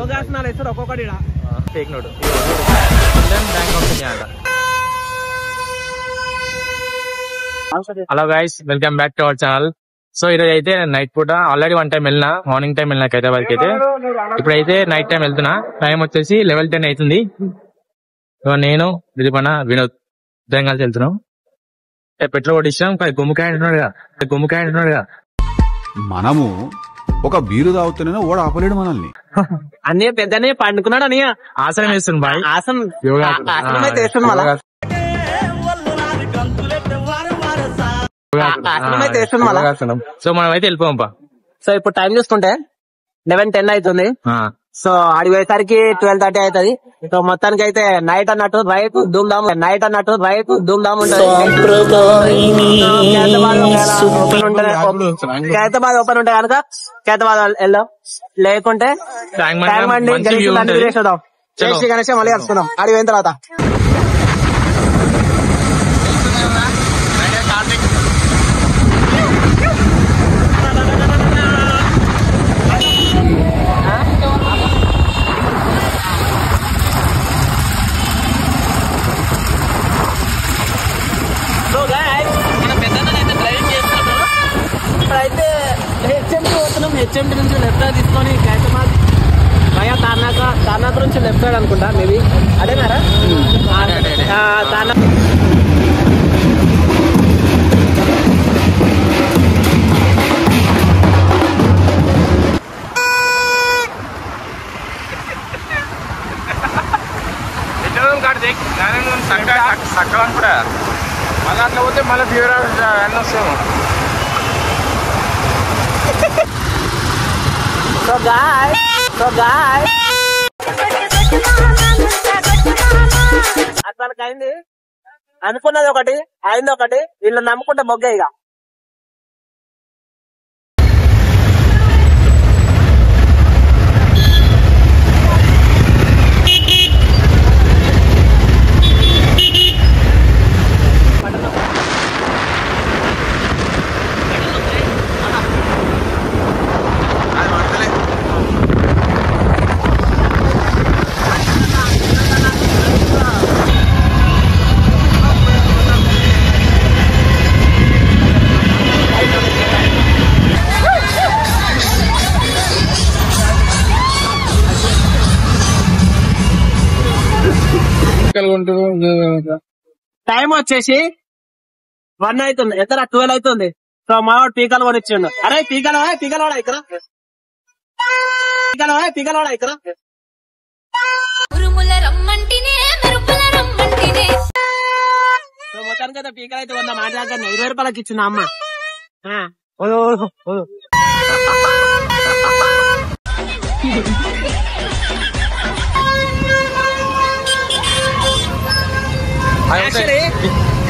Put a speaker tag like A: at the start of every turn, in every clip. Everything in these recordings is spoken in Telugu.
A: యోగాసనాలు వేస్తారు ఒక్కొక్కటి fake note hello guys, welcome back to our channel. So ఈరోజు అయితే నైట్ పూట ఆల్రెడీ 1 టైం వెళ్ళినా, మార్నింగ్ టైం వెళ్ళినా హైదరాబాద్ కి అయితే. ఇప్పుడైతే నైట్ టైం వెళ్తున్నా. టైం వచ్చేసి 11:10 అవుతుంది. సో నేను దిలీపన వినోద్ ఇద్దరం కలిసి వెళ్తున్నాం. పెట్రోల్ కొట్టించాం. గుమ్మకాయ అంటున్నాడుగా
B: మనము ఒక బీరు తాగుతున్నా ఓడ ఆపలేడు మనల్ని.
A: అన్నయ్య పెద్దనే పండుకున్నాడు. అన్నయ్య ఆసనం వేస్తుంది బాయ్. ఆసనం అయితే వేస్తుంది. సో మనం అయితే వెళ్ళిపోంపా. సో ఇప్పుడు టైం చూసుకుంటే 11:10 అవుతుంది. సో ఆడికి పోయేసరికి 12:30 అవుతుంది. సో మొత్తానికి అయితే నైట్ అన్నట్టు రైట్ ధూమ్ ధామ్ ఉంటుంది. ఖైరతాబాద్ ఓపెన్ ఉంటే కనుక ఖైరతాబాద్ వెళ్దాం, లేకుంటే జై శ్రీ గణేష్ మళ్ళీ కలుసుకుందాం ఆడికి పోయిన తర్వాత. ఇప్పుడైతే హెచ్ఎంటీ పోతున్నాం. హెచ్ఎంటీ నుంచి లెఫ్ట్ సైడ్ తీసుకొని ఖైరతాబాద్ భయా తార్నాథ్ నుంచి లెఫ్ట్ సైడ్ అనుకుంటా, మేబీ అదేనారా తార్నాథ్.
C: సక్కని కూడా మళ్ళీ అట్లా పోతే మళ్ళీ ఫీవర్ అన్నీ వస్తాము.
A: అసలు అయింది అనుకున్నది ఒకటి, అయింది ఒకటి. వీళ్ళు నమ్ముకుంటే మొగ్గ ఇక. టైం వచ్చేసి 1 అవుతుంది. ఎంత 12 అవుతుంది. సో మావాడు పీకలు కొనిచ్చిండు. అరే పీకలవాడా ఇక్కడ సో మొత్తానికి అయితే పీకలు అయితే 100 మాట దగ్గర 20 రూపాయలకి ఇచ్చింది అమ్మ.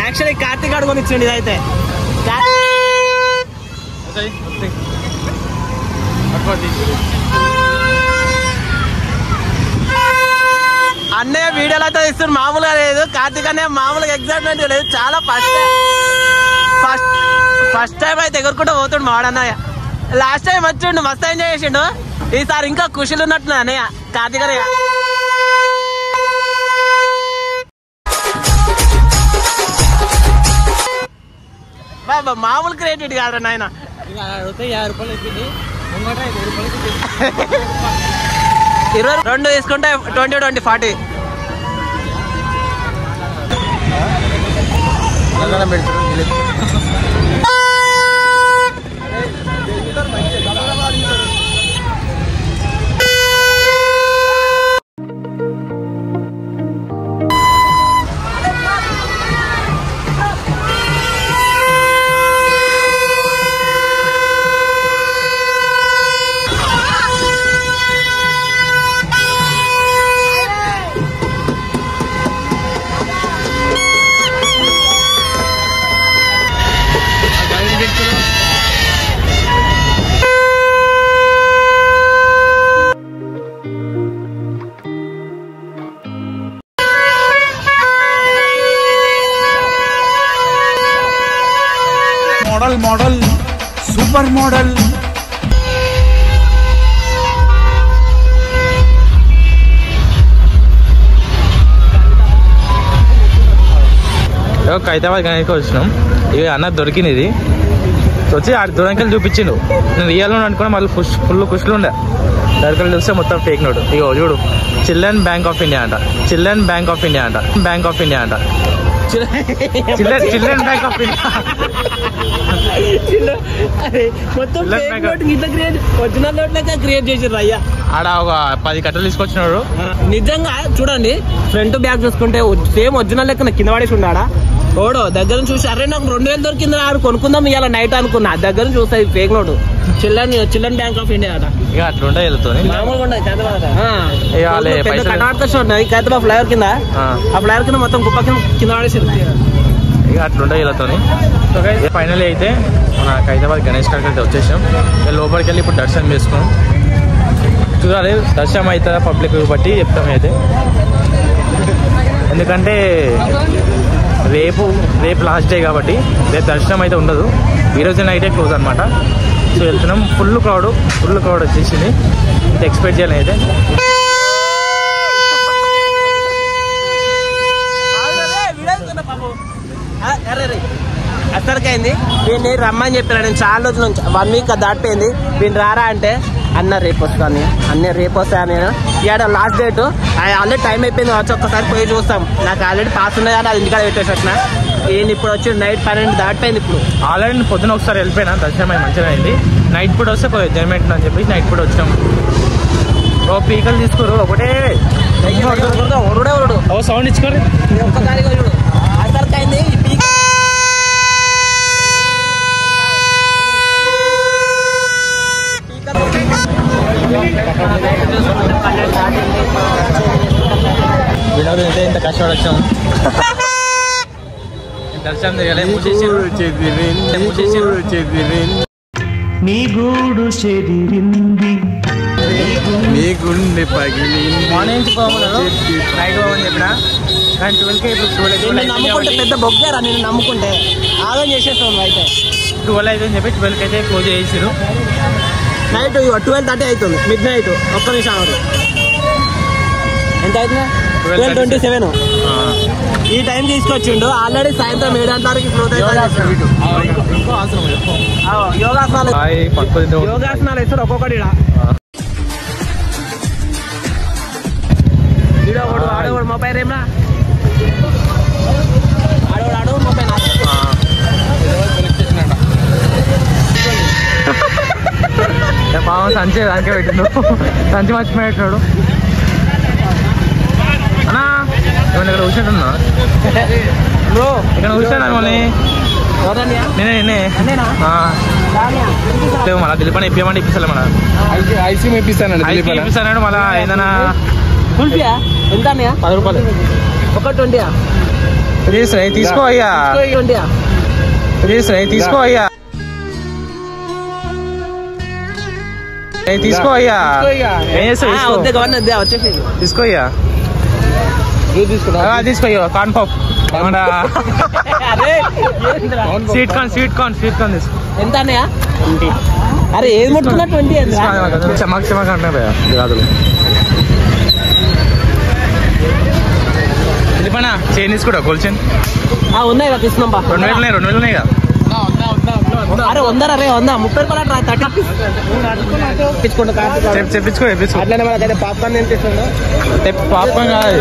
A: యాక్చువల్లీ కార్తీక్ గారు కొనిచ్చిండు ఇదైతే. అన్నయ్య వీడియోలు అయితే ఇస్తుంది, మామూలుగా లేదు. కార్తీక్ అన్నయ్య మామూలుగా ఎగ్జైట్మెంట్ లేదు, చాలా ఫస్ట్ టైం అయితే ఎగురుకుంటూ పోతుండు మా వాడన్నయ్య. లాస్ట్ టైం వచ్చిండు, మస్తు ఎంజాయ్ చేసిండు. ఈసారి ఇంకా ఖుషిలు ఉన్నట్టు అన్నయ్య కార్తీక్ అన్నయ్య. బాబా మామూలు క్రియేటివ్ కాదు నాయన. 50 రూపాయలు 22 తీసుకుంటే 20, 40.
B: Model model super model.
A: Hyderabad గణేష్కి వచ్చినాం. ఇక అన్న దొరికింది ఇది వచ్చి ఆ దూరంకెళ్ళి చూపించిండు. నేను రియల్ అనుకున్నా మళ్ళీ ఫుల్ ఖుషులు ఉండే. దొరకలు చూస్తే మొత్తం ఫేక్ నోట్. ఇగో చూడు చిల్డ్రన్ బ్యాంక్ ఆఫ్ ఇండియా అంట. చిల్డ్రన్ బ్యాంక్ ఆఫ్ ఇండియా అంట. బ్యాంక్ ఆఫ్ ఇండియా అంట. Children bank of India.
D: Original note లెక్క క్రియేట్ చేసారు అయ్యా.
A: ఆడ ఒక 10 కట్టలు తీసుకొచ్చినాడు.
D: నిజంగా చూడండి ఫ్రంట్ బ్యాక్ చూసుకుంటే సేమ్ ఒరిజినల్ లెక్క కింద పడేసి ఉన్నాడా ఓడో. దగ్గర చూసి అరే నాకు 2000 దొరికింది ఆడు కొనుక్కుందాం ఇవాళ నైట్ అనుకున్నా. దగ్గర చూస్తే fake note. Children bank of India అట.
A: ఇక అట్లుంటే వెళ్తుంది
D: మామూలుగా ఉండదు కర్ణాటక స్టోర్ హైదరాబాద్ ఫ్లైఓవర్ కింద. ఆ ఫ్లైఓవర్ కింద మొత్తం కుప్ప కింద పడేసి
A: ఇక అట్లుంటే వెళ్తాను. ఫైనల్ అయితే మన హైదరాబాద్ గణేష్ కాడికి అయితే వచ్చేసాం. ఇక లోపలికి వెళ్ళి ఇప్పుడు దర్శనం చేసుకున్నాం. చూడాలి దర్శనం అవుతుందా పబ్లిక్ బట్టి చెప్తాం. అయితే ఎందుకంటే రేపు లాస్ట్ డే కాబట్టి రేపు దర్శనం అయితే ఉండదు. ఈరోజు నైటే క్లోజ్ అనమాట. సో వెళ్తున్నాం. ఫుల్ క్రౌడ్ వచ్చేసింది. ఇంత ఎక్స్పెక్ట్ చేయాలి అయితే.
D: అసలుకైంది వీడిని రమ్మని చెప్పాను నేను చాలా రోజుల నుంచి. 1 వీక్ దాటిపోయింది. వీడిని రారా అంటే అన్న రేపు వస్తాను. రేపు వస్తాను నేను. ఇవాళ లాస్ట్ డేట్. ఆల్రెడీ టైం అయిపోయింది. వచ్చి ఒక్కసారి పోయి చూస్తాం. నాకు ఆల్రెడీ పాస్ ఉన్నాయి కానీ అది ఇంటికాడ పెట్టేసి వచ్చిన. ఈయన ఇప్పుడు వచ్చి నైట్ 12 దాటిపోయింది. ఇప్పుడు
A: ఆల్రెడీ పొద్దున ఒకసారి వెళ్ళిపోయినా. దర్శనం అయి మంచిగా అయింది. నైట్ పూట వస్తే కొంచెం ఎంజాయ్మెంట్ అని చెప్పి నైట్ పూట వచ్చాం. పీకలు తీసుకోరు ఒకటే సౌండ్ ఇచ్చుకోరు.
D: ఒక్కసారి చూడు అసలుకైంది
A: వినోదం అయితే ఇంత కష్టపడి వచ్చాం. దర్శనం
E: నీ గూడు చెదిరింది నీ గుండె పగిలి
A: మార్నింగ్ నైట్ పోవని చెప్పిన కానీ 12కే ఇప్పుడు
D: నమ్ముకుంటే పెద్ద బొగ్గారా. నేను నమ్ముకుంటే ఆగం చేసేస్తాను. అయితే
A: 12 అయితే అని చెప్పి 12కి అయితే క్లోజ్ చేసారు.
D: నైట్ 12:30 అవుతుంది. Mid night. ఒక్క నిమిషం అవరు ఎంత అవుతుంది? 12:27. ఈ టైం తీసుకొచ్చిండు. ఆల్రెడీ సాయంత్రం 7 గంటల వరకు క్లోజ్ అవుతుంది. యోగాసనాలు వేస్తారు ఒక్కొక్కటి. ఆడవాడు మొబైల్ ఏమన్నా ఆడవాడు మొబైల్
A: పాపం సంచి దానికే పెట్టిండు. సంచి మర్చిపోయేటాడు అన్నా. ఏమన్నా ఇక్కడ కూర్చుంటున్నా ఇక్కడ కూర్చున్నాను. మళ్ళీ నేనే మళ్ళీ దిలీపని ఇప్పియమంటే ఇప్పిస్తాను. మన
C: ఐసీ
A: ఇప్పిస్తాను. మళ్ళీ ఏదైనా
D: కుల్ఫియా ఎంత
A: 10 రూపాయలు.
D: ఒక 20
A: తీసుకో అయ్యా.
D: 20
A: తీసుకో అయ్యా. తీసుకో అయ్యా. ఏం చేస్తావు?
D: వచ్చేసి
A: తీసుకో అయ్యా. తీసుకో కాన్పాప్ స్వీట్ కార్న్ తీసుకో.
D: ఎంత అన్నయ్య? అరే ఏది ముట్టుకున్నా 20
A: చెమక్ అంటే రాదులు. దిలీపనా చైన్ తీసుకుంటా గోల్డ్
D: ఉన్నాయి కదా తీసుకున్నాం.
A: 2,000 ఉన్నాయి కదా.
D: అరే 100 రే 100 30 రూపాయలు 30
A: చెప్పించుకో
D: అట్లనే మనకైతే పాప్కార్న్ ఎంత ఇస్తుందో.
A: పాప్కార్న్ కాదు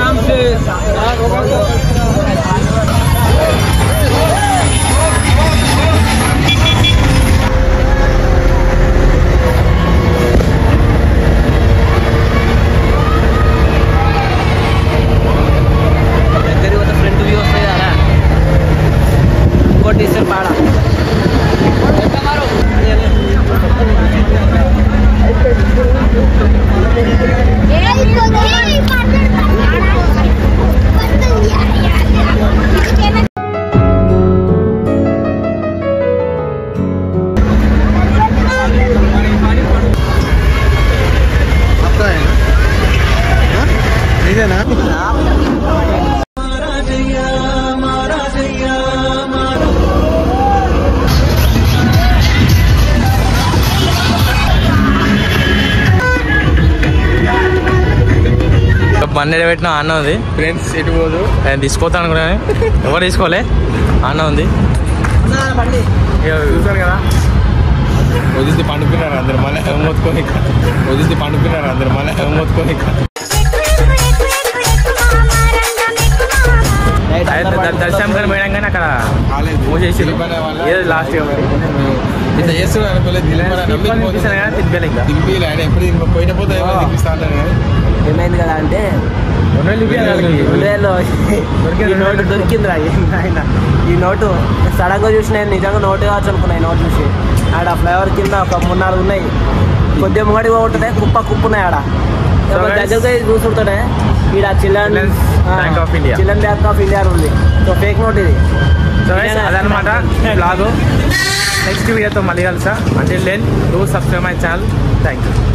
D: ఫ్రంట్ వ్యూ వస్తాయి కదా. ఇంకోటి ఇస్తారు పాడ
F: ఏ
A: బండి పెట్టిన అన్న ఉంది
C: ఫ్రెండ్స్ ఎటు పోదు
A: నేను తీసుకోతాను అనుకున్నాను ఎవరు తీసుకోలే అన్న ఉంది
C: చూసారు కదా వదిలితే పండుకున్నారు అందరు మళ్ళీ మొత్తుకొని వదిలితే పండుకున్నారు అందరు మళ్ళీ మొత్తుకొని
A: దర్శనం కానీ పోయినాం కానీ అక్కడ పూజ చేసి ఏదో లాస్ట్
C: ఇట్లా చేస్తున్నారు అనుకోలేదు
A: తినిపించాలి ఇంకా
C: దింపి ఆయన ఎప్పుడు పోయిన పోతే తినిపిస్తాను
D: ఏమైంది కదా అంటే ఈ నోటు దొరికిందిరా ఆయన ఈ నోటు సడన్ గా చూసి నేను నిజంగా నోటు కావచ్చు అనుకున్నా ఈ నోటు చూసి ఆడ ఫ్లైఓవర్ కింద ఒక 3-4 ఉన్నాయి కొద్దిగా ముంగడి పోతుంటాయి కుప్పున్నాయి ఆడ దగ్గరగా చూస్తుంటానే ఈడ చిల్డ్రన్ బ్యాంక్ ఆఫ్ ఇండియా ఉంది సో ఫేక్ నోట్ ఇది
A: అదనమాట బ్లాగ్ నెక్స్ట్ వీడియోతో మళ్ళీ కలుసా అంటే do subscribe my channel thank you